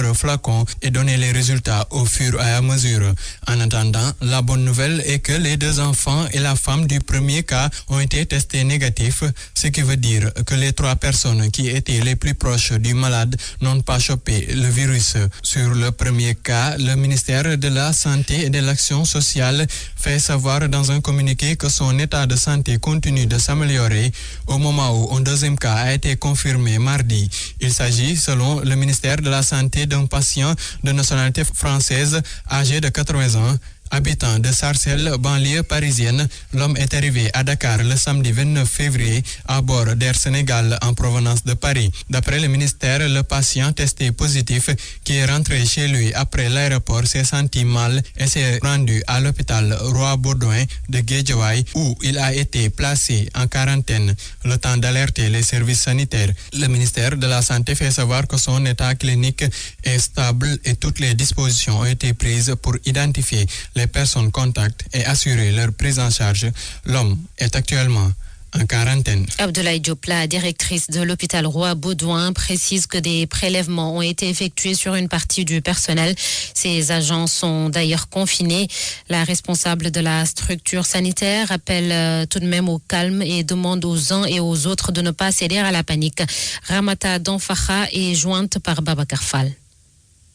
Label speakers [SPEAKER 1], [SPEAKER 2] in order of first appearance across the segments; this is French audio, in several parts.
[SPEAKER 1] sur flacon et donner les résultats au fur et à mesure. En attendant, la bonne nouvelle est que les 2 enfants et la femme du premier cas ont été testés négatifs, ce qui veut dire que les 3 personnes qui étaient les plus proches du malade n'ont pas chopé le virus. Sur le premier cas, le ministère de la Santé et de l'Action sociale fait savoir dans un communiqué que son état de santé continue de s'améliorer au moment où un deuxième cas a été confirmé mardi. Il s'agit, selon le ministère de la Santé, d'un patient de nationalité française âgé de 80 ans. Habitant de Sarcelles, banlieue parisienne, l'homme est arrivé à Dakar le samedi 29 février à bord d'Air Sénégal en provenance de Paris. D'après le ministère, le patient testé positif qui est rentré chez lui après l'aéroport s'est senti mal et s'est rendu à l'hôpital Roi-Baudouin de Guédiawaye où il a été placé en quarantaine, le temps d'alerter les services sanitaires. Le ministère de la Santé fait savoir que son état clinique est stable et toutes les dispositions ont été prises pour identifier les personnes contacts et assurer leur prise en charge. L'homme est actuellement en quarantaine.
[SPEAKER 2] Abdoulaye Diop, la directrice de l'hôpital Roi-Baudouin, précise que des prélèvements ont été effectués sur une partie du personnel. Ces agents sont d'ailleurs confinés. La responsable de la structure sanitaire appelle tout de même au calme et demande aux uns et aux autres de ne pas céder à la panique. Ramata Danfaha est jointe par Babacar Fall.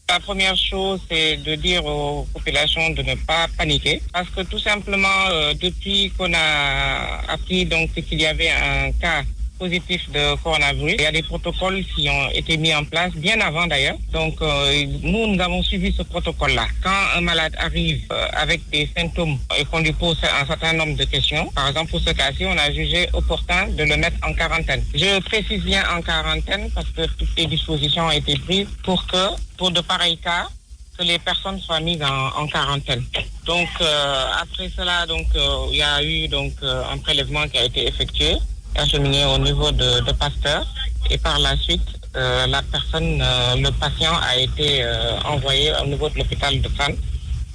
[SPEAKER 3] La première chose, c'est de dire aux populations de ne pas paniquer, parce que tout simplement, depuis qu'on a appris donc qu'il y avait un cas positif de coronavirus, il y a des protocoles qui ont été mis en place bien avant d'ailleurs. Donc nous avons suivi ce protocole-là. Quand un malade arrive avec des symptômes et qu'on lui pose un certain nombre de questions, par exemple pour ce cas-ci, on a jugé opportun de le mettre en quarantaine. Je précise bien en quarantaine parce que toutes les dispositions ont été prises pour de pareils cas, que les personnes soient mises en quarantaine. Donc après cela, il y a eu un prélèvement qui a été effectué, acheminé au niveau de Pasteur, et par la suite le patient a été envoyé au niveau de l'hôpital de Fann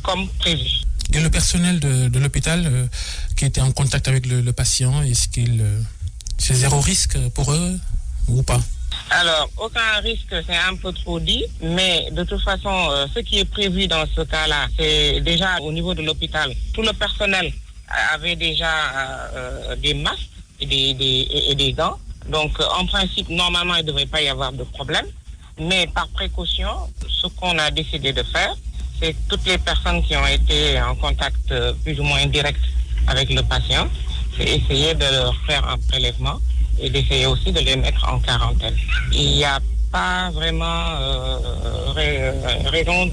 [SPEAKER 3] comme prévu.
[SPEAKER 4] Et le personnel de l'hôpital qui était en contact avec le patient, est-ce qu'il c'est zéro risque pour eux ou pas?
[SPEAKER 3] Alors, aucun risque, c'est un peu trop dit, mais de toute façon, ce qui est prévu dans ce cas-là, c'est déjà au niveau de l'hôpital, tout le personnel avait déjà des masques et des gants. Donc, en principe, normalement, il ne devrait pas y avoir de problème. Mais par précaution, ce qu'on a décidé de faire, c'est que toutes les personnes qui ont été en contact plus ou moins direct avec le patient, c'est essayer de leur faire un prélèvement et d'essayer aussi de les mettre en quarantaine. Il n'y a pas vraiment raison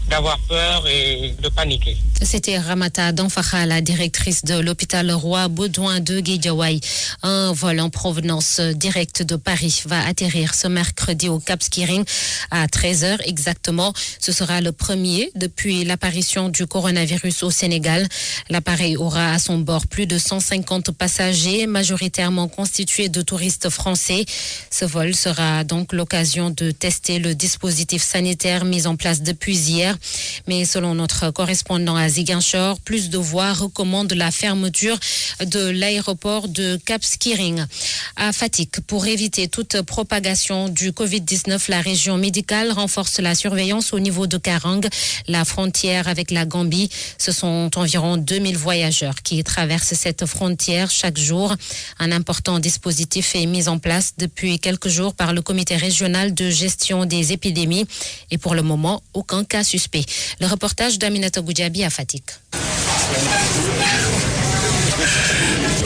[SPEAKER 3] d'avoir peur et de paniquer.
[SPEAKER 2] C'était Ramata Danfaha, la directrice de l'hôpital Roi-Baudouin de Guédiawaye. Un vol en provenance directe de Paris va atterrir ce mercredi au Cap Skirring à 13h exactement. Ce sera le premier depuis l'apparition du coronavirus au Sénégal. L'appareil aura à son bord plus de 150 passagers, majoritairement constitués de touristes français. Ce vol sera donc l'occasion de tester le dispositif sanitaire mis en place depuis hier. Mais selon notre correspondant à Ziguinchor, plus de voix recommandent la fermeture de l'aéroport de Cap Skirring. À Fatick, pour éviter toute propagation du Covid-19, la région médicale renforce la surveillance au niveau de Karang, la frontière avec la Gambie. Ce sont environ 2000 voyageurs qui traversent cette frontière chaque jour. Un important dispositif est mis en place depuis quelques jours par le comité régional de gestion des épidémies et pour le moment, aucun cas suspect. Le reportage d'Aminata Goudjabi à Fatick.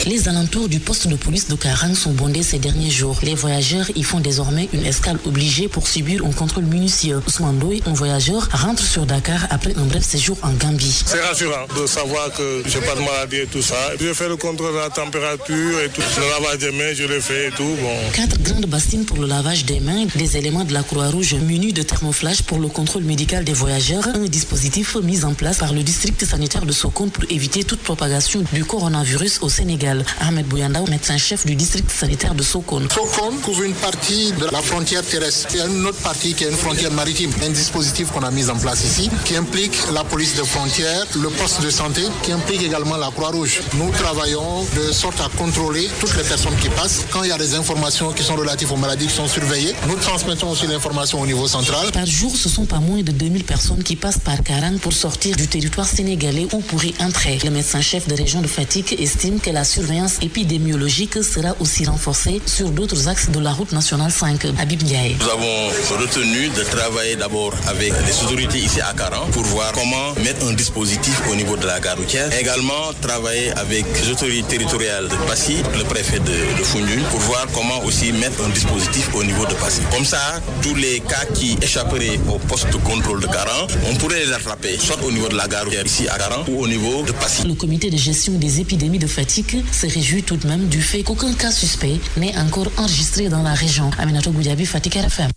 [SPEAKER 5] Les alentours du poste de police de Karang sont bondés ces derniers jours. Les voyageurs y font désormais une escale obligée pour subir un contrôle minutieux. Ousmane Doy, un voyageur, rentre sur Dakar après un bref séjour en Gambie.
[SPEAKER 6] C'est rassurant de savoir que je n'ai pas de maladie et tout ça. Je fais le contrôle de la température et tout. Le lavage des mains, je le fais et tout. Bon. 4
[SPEAKER 5] grandes bassines pour le lavage des mains, des éléments de la Croix-Rouge munis de thermoflash pour le contrôle médical des voyageurs. Un dispositif mis en place par le district sanitaire de Sokone pour éviter toute propagation du coronavirus. coronavirus au Sénégal. Ahmed Bouyanda, médecin-chef du district sanitaire de Sokone.
[SPEAKER 7] Sokone couvre une partie de la frontière terrestre. Il y a une autre partie qui est une frontière maritime. Un dispositif qu'on a mis en place ici qui implique la police de frontière, le poste de santé, qui implique également la Croix-Rouge. Nous travaillons de sorte à contrôler toutes les personnes qui passent. Quand il y a des informations qui sont relatives aux maladies qui sont surveillées, nous transmettons aussi l'information au niveau central.
[SPEAKER 5] Par jour, ce sont pas moins de 2000 personnes qui passent par Karang pour sortir du territoire sénégalais ou pour y entrer. Le médecin-chef de région de Fatick estime que la surveillance épidémiologique sera aussi renforcée sur d'autres axes de la route nationale 5. Habib Ndiaye.
[SPEAKER 8] Nous avons retenu de travailler d'abord avec les autorités ici à Karang pour voir comment mettre un dispositif au niveau de la gare routière. Également travailler avec les autorités territoriales de Passy, le préfet de Foundiougne, pour voir comment aussi mettre un dispositif au niveau de Passy. Comme ça, tous les cas qui échapperaient au poste de contrôle de Karang, on pourrait les attraper, soit au niveau de la gare routière ici à Karang ou au niveau de Passy.
[SPEAKER 5] Le comité de gestion des épidémies de fatigue se réjouit tout de même du fait qu'aucun cas suspect n'est encore enregistré dans la région. Aminatou Goudiaby, Fatick RFM.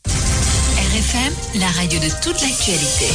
[SPEAKER 9] RFM, la radio de toute l'actualité.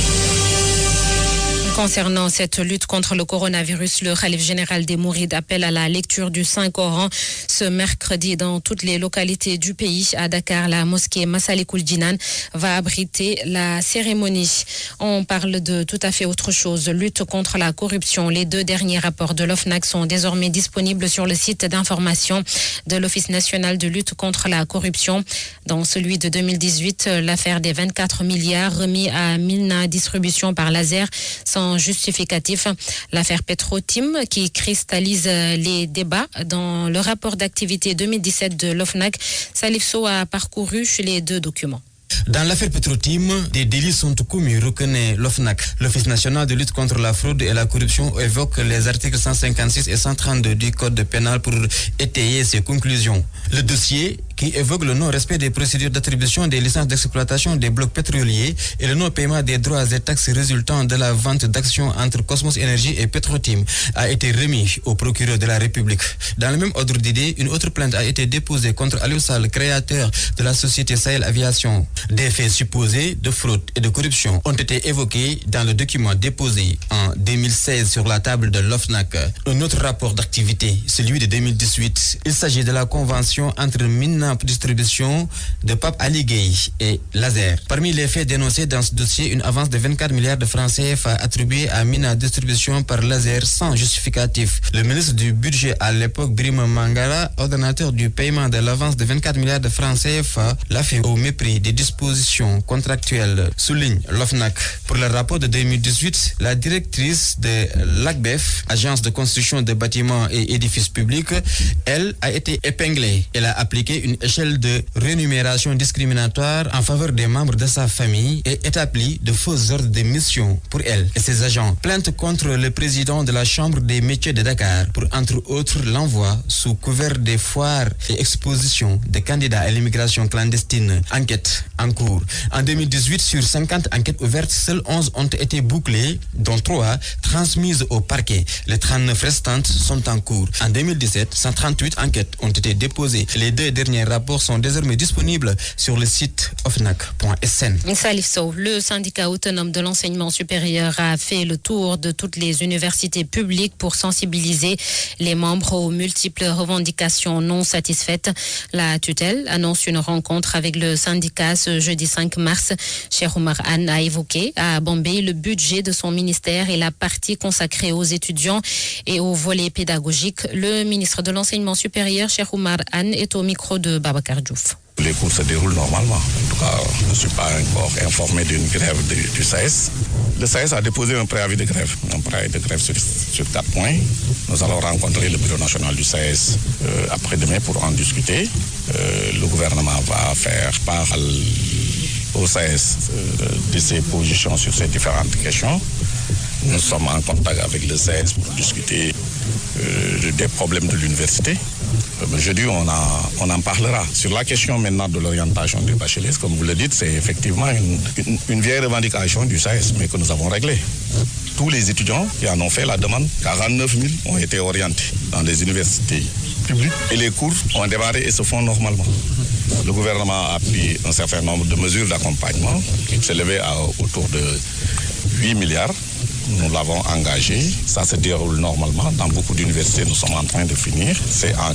[SPEAKER 2] Concernant cette lutte contre le coronavirus, le khalife général des Mourides appelle à la lecture du Saint-Coran ce mercredi dans toutes les localités du pays. À Dakar, la mosquée Massalikul Jinan va abriter la cérémonie. On parle de tout à fait autre chose, lutte contre la corruption. Les 2 derniers rapports de l'OFNAC sont désormais disponibles sur le site d'information de l'Office national de lutte contre la corruption. Dans celui de 2018, l'affaire des 24 milliards remis à Mina Distribution par laser sans justificatif. L'affaire Petro-Tim qui cristallise les débats. Dans le rapport d'activité 2017 de l'OFNAC, Salif Sow a parcouru les 2 documents.
[SPEAKER 10] Dans l'affaire Petro-Tim, des délits sont commis, reconnaît l'OFNAC. L'Office national de lutte contre la fraude et la corruption évoque les articles 156 et 132 du Code pénal pour étayer ses conclusions. Le dossier, qui évoque le non-respect des procédures d'attribution des licences d'exploitation des blocs pétroliers et le non-paiement des droits et taxes résultant de la vente d'actions entre Cosmos Energy et Petro-Tim, a été remis au procureur de la République. Dans le même ordre d'idée, une autre plainte a été déposée contre Aliou Sall, créateur de la société Sahel Aviation. Des faits supposés de fraude et de corruption ont été évoqués dans le document déposé en 2016 sur la table de l'OFNAC. Un autre rapport d'activité, celui de 2018. Il s'agit de la convention entre Mina Distribution de Pape Ali Gueye et Laser. Parmi les faits dénoncés dans ce dossier, une avance de 24 milliards de francs CFA attribuée à Mina Distribution par Laser sans justificatif. Le ministre du budget à l'époque, Birima Mangara, ordonnateur du paiement de l'avance de 24 milliards de francs CFA, l'a fait au mépris des dispositions contractuelles, souligne l'OFNAC. Pour le rapport de 2018, la directrice de l'ACBEF, agence de construction de bâtiments et édifices publics, elle a été épinglée. Elle a appliqué une échelle de rémunération discriminatoire en faveur des membres de sa famille et établi de faux ordres de mission pour elle et ses agents. Plainte contre le président de la Chambre des métiers de Dakar pour, entre autres, l'envoi sous couvert des foires et expositions de candidats à l'immigration clandestine. Enquête en cours. En 2018, sur 50 enquêtes ouvertes, seules 11 ont été bouclées, dont 3 transmises au parquet. Les 39 restantes sont en cours. En 2017, 138 enquêtes ont été déposées. Les 2 derniers rapports sont désormais disponibles sur le site ofnac.sn.
[SPEAKER 2] Salif Sow, le syndicat autonome de l'enseignement supérieur a fait le tour de toutes les universités publiques pour sensibiliser les membres aux multiples revendications non satisfaites. La tutelle annonce une rencontre avec le syndicat ce jeudi 5 mars. Cheikh Oumar Anne a évoqué à Bombay le budget de son ministère et la partie consacrée aux étudiants et au volet pédagogique. Le ministre de l'enseignement supérieur, Cheikh Oumar Anne, est au micro de Babacar Diouf.
[SPEAKER 11] Les cours se déroulent normalement. En tout cas, je ne suis pas encore informé d'une grève du SAES. Le SAES a déposé un préavis de grève. Un préavis de grève sur 4 points. Nous allons rencontrer le bureau national du SAES après-demain pour en discuter. Le gouvernement va faire part au SAES de ses positions sur ces différentes questions. Nous sommes en contact avec le SAES pour discuter des problèmes de l'université. Jeudi, on en parlera. Sur la question maintenant de l'orientation des bacheliers, comme vous le dites, c'est effectivement une vieille revendication du SAES, mais que nous avons réglée. Tous les étudiants qui en ont fait la demande, 49 000 ont été orientés dans les universités publiques et les cours ont démarré et se font normalement. Le gouvernement a pris un certain nombre de mesures d'accompagnement qui s'élevaient à autour de 8 milliards nous l'avons engagé. Ça se déroule normalement. Dans beaucoup d'universités, nous sommes en train de finir. C'est en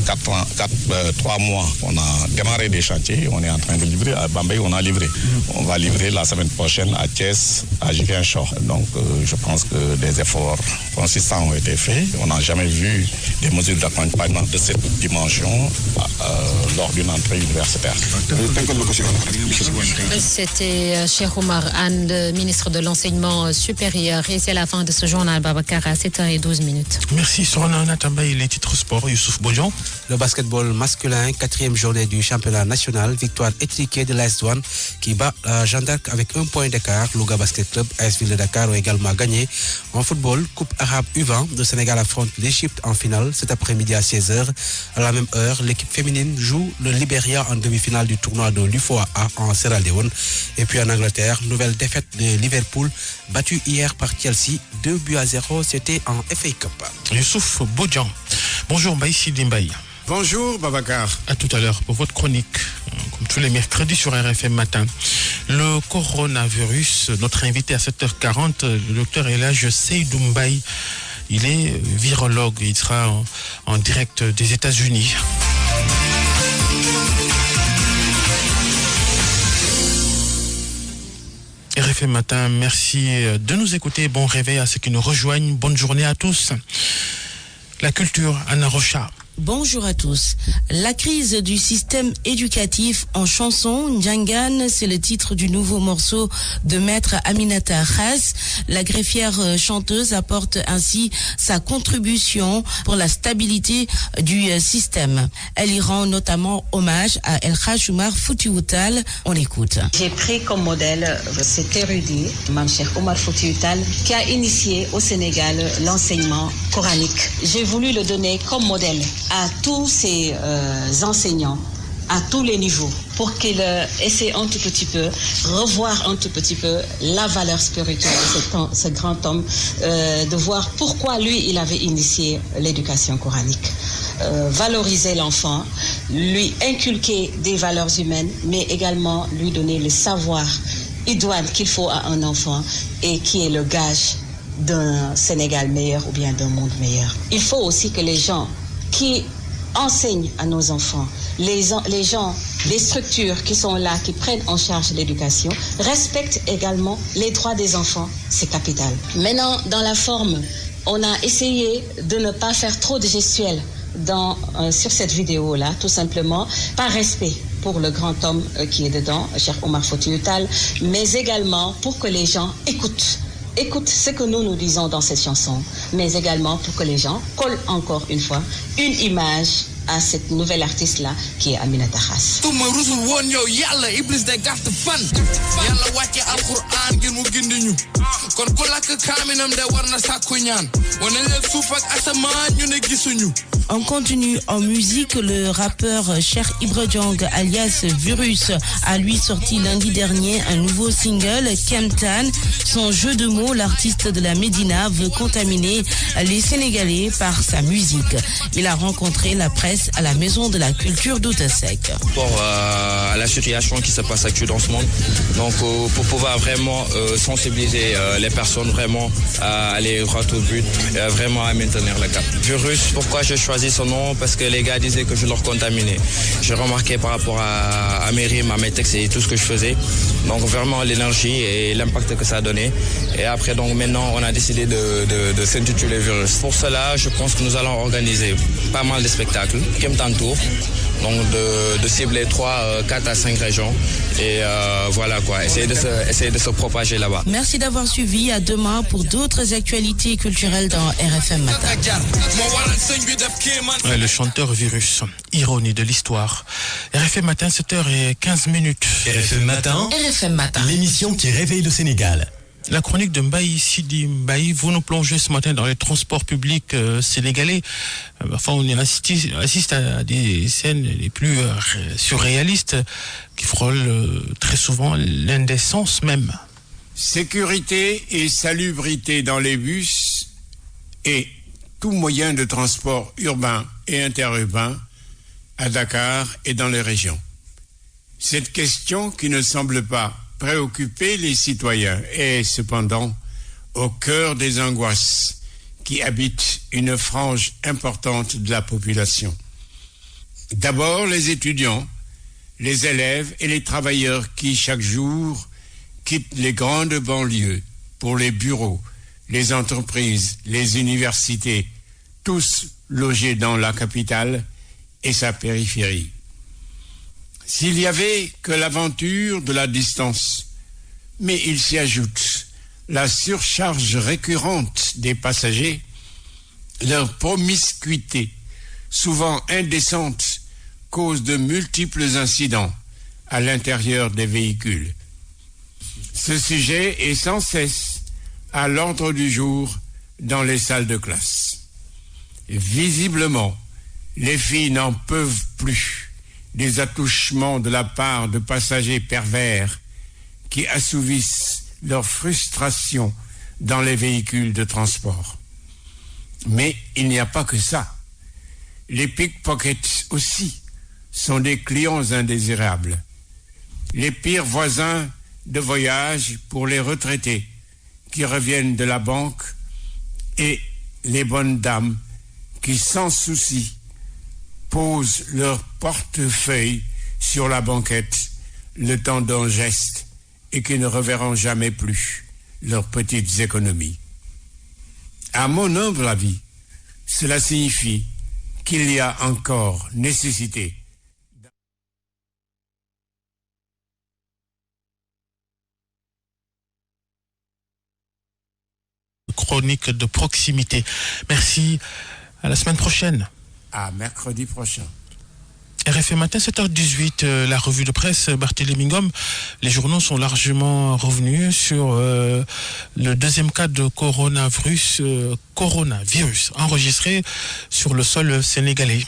[SPEAKER 11] 3 mois, on a démarré des chantiers. On est en train de livrer. À Bambey, on a livré. On va livrer la semaine prochaine à Thiès, à Ziguinchor. Donc, je pense que des efforts consistants ont été faits. On n'a jamais vu des mesures d'accompagnement de cette dimension lors d'une entrée universitaire.
[SPEAKER 2] C'était Cheikh Oumar Anne, ministre de l'Enseignement supérieur. Et c'est la fin de ce journal, Babacar, à 7h12.
[SPEAKER 4] Merci, Sorana Natambay. Les titres sport, Youssouf Bodjan.
[SPEAKER 12] Le basketball masculin, 4e journée du championnat national. Victoire étriquée de l'AS Douanes qui bat Jeanne d'Arc avec 1 point d'écart. Louga Basket Club, AS Ville de Dakar ont également gagné. En football, Coupe arabe U20, le Sénégal affronte l'Égypte en finale cet après-midi à 16h. À la même heure, l'équipe féminine joue le Libéria en demi-finale du tournoi de l'UFOA en Sierra Leone. Et puis en Angleterre, nouvelle défaite de Liverpool, battue hier par Chelsea, 2-0, c'était en FA Cup.
[SPEAKER 4] Youssouf Bodjan. Bonjour Mbaye Sidi Mbaye.
[SPEAKER 13] Bonjour Babacar.
[SPEAKER 4] À tout à l'heure pour votre chronique, comme tous les mercredis sur RFM Matin. Le coronavirus, notre invité à 7h40, le docteur Elhadj Seydou Mbaye. Il est virologue, il sera en direct des États-Unis. RFM Matin, merci de nous écouter. Bon réveil à ceux qui nous rejoignent. Bonne journée à tous. La culture, Anna Rocha.
[SPEAKER 14] Bonjour à tous. La crise du système éducatif en chanson, Ndjangan, c'est le titre du nouveau morceau de maître Aminata Khass. La greffière chanteuse apporte ainsi sa contribution pour la stabilité du système. Elle y rend notamment hommage à Elhadj Omar Foutiyou Tall. On l'écoute.
[SPEAKER 15] J'ai pris comme modèle cet érudit, Mame Cheikh Omar Foutiyou Tall, qui a initié au Sénégal l'enseignement coranique. J'ai voulu le donner comme modèle à tous ces enseignants, à tous les niveaux, pour qu'ils essaient un tout petit peu, revoir un tout petit peu la valeur spirituelle de ce grand homme, de voir pourquoi lui, il avait initié l'éducation coranique. Valoriser l'enfant, lui inculquer des valeurs humaines, mais également lui donner le savoir idoine qu'il faut à un enfant et qui est le gage d'un Sénégal meilleur ou bien d'un monde meilleur. Il faut aussi que les gens qui enseignent à nos enfants, les gens, les structures qui sont là, qui prennent en charge l'éducation, respectent également les droits des enfants, c'est capital. Maintenant, dans la forme, on a essayé de ne pas faire trop de gestuels sur cette vidéo-là, tout simplement, par respect pour le grand homme qui est dedans, Cheikh Omar Foutiyou Tall, mais également pour que les gens écoutent ce que nous disons dans cette chanson, mais également pour que les gens collent encore une fois une image à cette nouvelle artiste-là qui est Aminata Khass.
[SPEAKER 14] On continue en musique. Le rappeur Cheikh Ibra Diong alias Virus a lui sorti lundi dernier un nouveau single, Kemtan. Son jeu de mots, l'artiste de la Médina veut contaminer les Sénégalais par sa musique. Il a rencontré la presse à la Maison de la Culture d'Outasek.
[SPEAKER 16] Pour à la situation qui se passe actuellement dans ce monde, donc pour pouvoir vraiment sensibiliser les personnes vraiment à aller droit au but, et vraiment à maintenir le cap. Virus, pourquoi j'ai choisi ce nom? Parce que les gars disaient que je leur contaminais. J'ai remarqué par rapport à mes rimes, à mes textes et tout ce que je faisais, donc vraiment l'énergie et l'impact que ça a donné. Et après, donc maintenant, on a décidé de s'intituler Virus. Pour cela, je pense que nous allons organiser pas mal de spectacles, Kemtan Tour, donc de cibler 4 à 5 régions et voilà quoi, essayer de se propager là-bas.
[SPEAKER 14] Merci d'avoir suivi. À demain pour d'autres actualités culturelles dans RFM Matin.
[SPEAKER 4] Ouais, le chanteur Virus, ironie de l'histoire. RFM Matin, 7h15.
[SPEAKER 17] RFM Matin, l'émission qui réveille le Sénégal.
[SPEAKER 4] La chronique de Mbaye Sidi Mbaye, vous nous plongez ce matin dans les transports publics sénégalais. Enfin, on assiste à des scènes les plus surréalistes qui frôlent très souvent l'indécence même.
[SPEAKER 13] Sécurité et salubrité dans les bus et tout moyen de transport urbain et interurbain à Dakar et dans les régions. Cette question qui ne semble pas préoccuper les citoyens est cependant au cœur des angoisses qui habitent une frange importante de la population. D'abord, les étudiants, les élèves et les travailleurs qui, chaque jour, quittent les grandes banlieues pour les bureaux, les entreprises, les universités, tous logés dans la capitale et sa périphérie. S'il n'y avait que l'aventure de la distance, mais il s'y ajoute la surcharge récurrente des passagers, leur promiscuité, souvent indécente, cause de multiples incidents à l'intérieur des véhicules. Ce sujet est sans cesse à l'ordre du jour dans les salles de classe. Visiblement, les filles n'en peuvent plus des attouchements de la part de passagers pervers qui assouvissent leur frustration dans les véhicules de transport. Mais il n'y a pas que ça. Les pickpockets aussi sont des clients indésirables. Les pires voisins de voyage pour les retraités qui reviennent de la banque et les bonnes dames qui, sans souci, posent leur portefeuille sur la banquette le temps d'un geste et qui ne reverront jamais plus leurs petites économies. À mon humble avis, cela signifie qu'il y a encore nécessité
[SPEAKER 4] chronique de proximité. Merci. À la semaine prochaine.
[SPEAKER 13] À mercredi prochain.
[SPEAKER 4] RFM Matin, 7h18, la revue de presse, Barthélémy Ngom. Les journaux sont largement revenus sur le deuxième cas de coronavirus enregistré sur le sol sénégalais.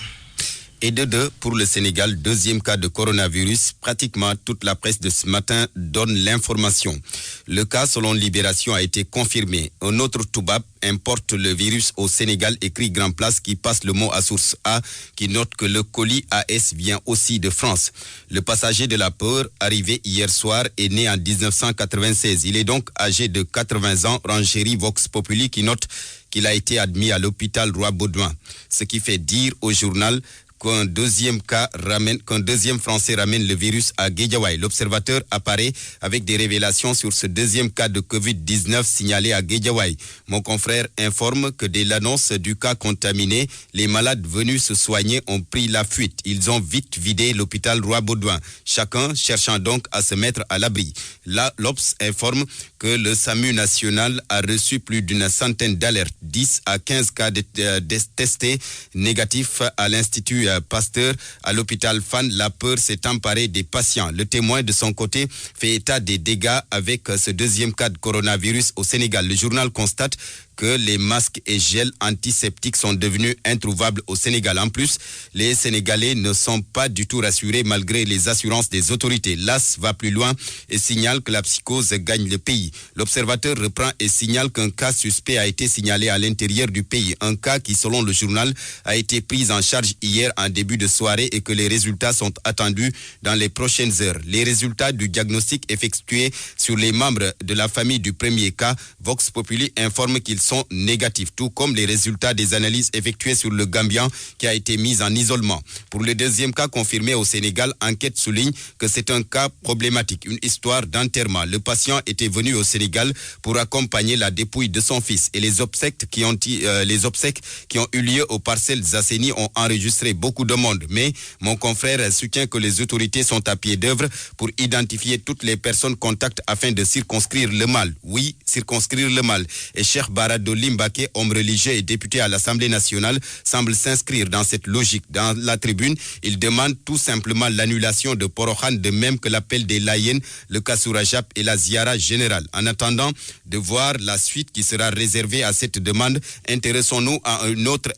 [SPEAKER 18] Et de deux pour le Sénégal, deuxième cas de coronavirus. Pratiquement toute la presse de ce matin donne l'information. Le cas, selon Libération, a été confirmé. Un autre Toubab importe le virus au Sénégal, écrit Grand Place, qui passe le mot à source A, qui note que le colis AS vient aussi de France. Le passager de la peur, arrivé hier soir, est né en 1996. Il est donc âgé de 80 ans, Rangérie Vox Populi, qui note qu'il a été admis à l'hôpital Roi-Baudouin. Ce qui fait dire au journal qu'un deuxième Français ramène le virus à Guédiawaye. L'Observateur apparaît avec des révélations sur ce deuxième cas de Covid-19 signalé à Guédiawaye. Mon confrère informe que dès l'annonce du cas contaminé, les malades venus se soigner ont pris la fuite. Ils ont vite vidé l'hôpital Roi-Baudouin, chacun cherchant donc à se mettre à l'abri. Là, l'Obs informe que le SAMU national a reçu plus d'une centaine d'alertes, 10 à 15 cas testés négatifs à l'Institut Pasteur. À l'hôpital Fann, la peur s'est emparée des patients. Le témoin de son côté fait état des dégâts avec ce deuxième cas de coronavirus au Sénégal. Le journal constate que les masques et gels antiseptiques sont devenus introuvables au Sénégal. En plus, les Sénégalais ne sont pas du tout rassurés malgré les assurances des autorités. L'AS va plus loin et signale que la psychose gagne le pays. L'Observateur reprend et signale qu'un cas suspect a été signalé à l'intérieur du pays. Un cas qui, selon le journal, a été pris en charge hier en début de soirée et que les résultats sont attendus dans les prochaines heures. Les résultats du diagnostic effectué sur les membres de la famille du premier cas, Vox Populi informe qu'ils sont négatifs, tout comme les résultats des analyses effectuées sur le Gambien qui a été mis en isolement. Pour le deuxième cas confirmé au Sénégal, enquête souligne que c'est un cas problématique, une histoire d'enterrement. Le patient était venu au Sénégal pour accompagner la dépouille de son fils et les obsèques qui ont eu lieu aux parcelles Zasseni ont enregistré beaucoup de monde. Mais mon confrère soutient que les autorités sont à pied d'œuvre pour identifier toutes les personnes contacts afin de circonscrire le mal. Oui, circonscrire le mal. Et Cheikh Baradoli Mbaké, homme religieux et député à l'Assemblée nationale, semble s'inscrire dans cette logique. Dans la tribune, il demande tout simplement l'annulation de Porohan, de même que l'appel des Layènes, le Kassourajap et la Ziara générale. En attendant de voir la suite qui sera réservée à cette demande, intéressons-nous à une autre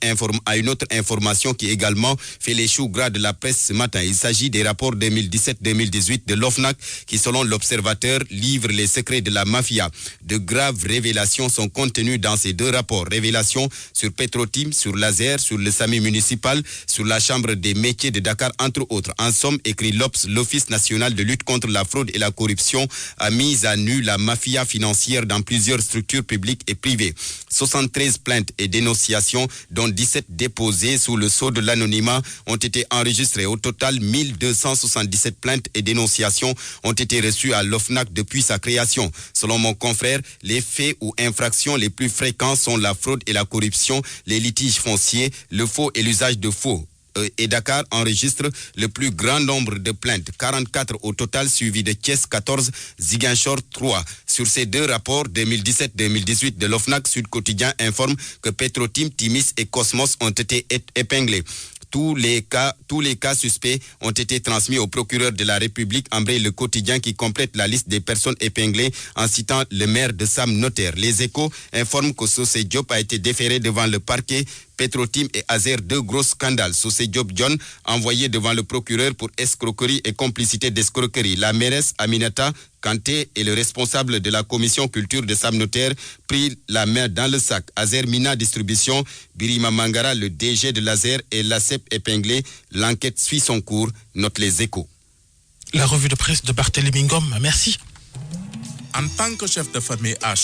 [SPEAKER 18] information qui également fait les choux gras de la presse ce matin. Il s'agit des rapports 2017-2018 de l'OFNAC qui, selon l'Observateur, livre les secrets de la mafia. De graves révélations sont contenues dans dans ces 2 rapports. Révélations sur Petrotim, sur l'Azer, sur le SAMU municipal, sur la Chambre des métiers de Dakar, entre autres. En somme, écrit l'OPS, l'Office national de lutte contre la fraude et la corruption a mis à nu la mafia financière dans plusieurs structures publiques et privées. 73 plaintes et dénonciations, dont 17 déposées sous le sceau de l'anonymat, ont été enregistrées. Au total, 1277 plaintes et dénonciations ont été reçues à l'OFNAC depuis sa création. Selon mon confrère, les faits ou infractions les plus fréquents sont la fraude et la corruption, les litiges fonciers, le faux et l'usage de faux. Et Dakar enregistre le plus grand nombre de plaintes, 44 au total, suivi de Thiès 14, Ziguinchor 3. Sur ces 2 rapports 2017-2018 de l'OFNAC, Sud Quotidien informe que Petrotim, Timis et Cosmos ont été épinglés. Tous les cas suspects ont été transmis au procureur de la République, Ambré Le Quotidien, qui complète la liste des personnes épinglées en citant le maire de Sam Notaire. Les Échos informent que Sosé Diop a été déféré devant le parquet. Petrotim et Azer, 2 gros scandales. Sosé Diop John, envoyé devant le procureur pour escroquerie et complicité d'escroquerie. La mairesse Aminata Kanté et le responsable de la commission culture de Sam Notaire pris la main dans le sac. Azer Mina Distribution, Birima Mangara, le DG de l'Azer et l'ACEP épinglé. L'enquête suit son cours, note les Échos.
[SPEAKER 4] La revue de presse de Barthélémy Ngom, merci.
[SPEAKER 19] En tant que chef de famille à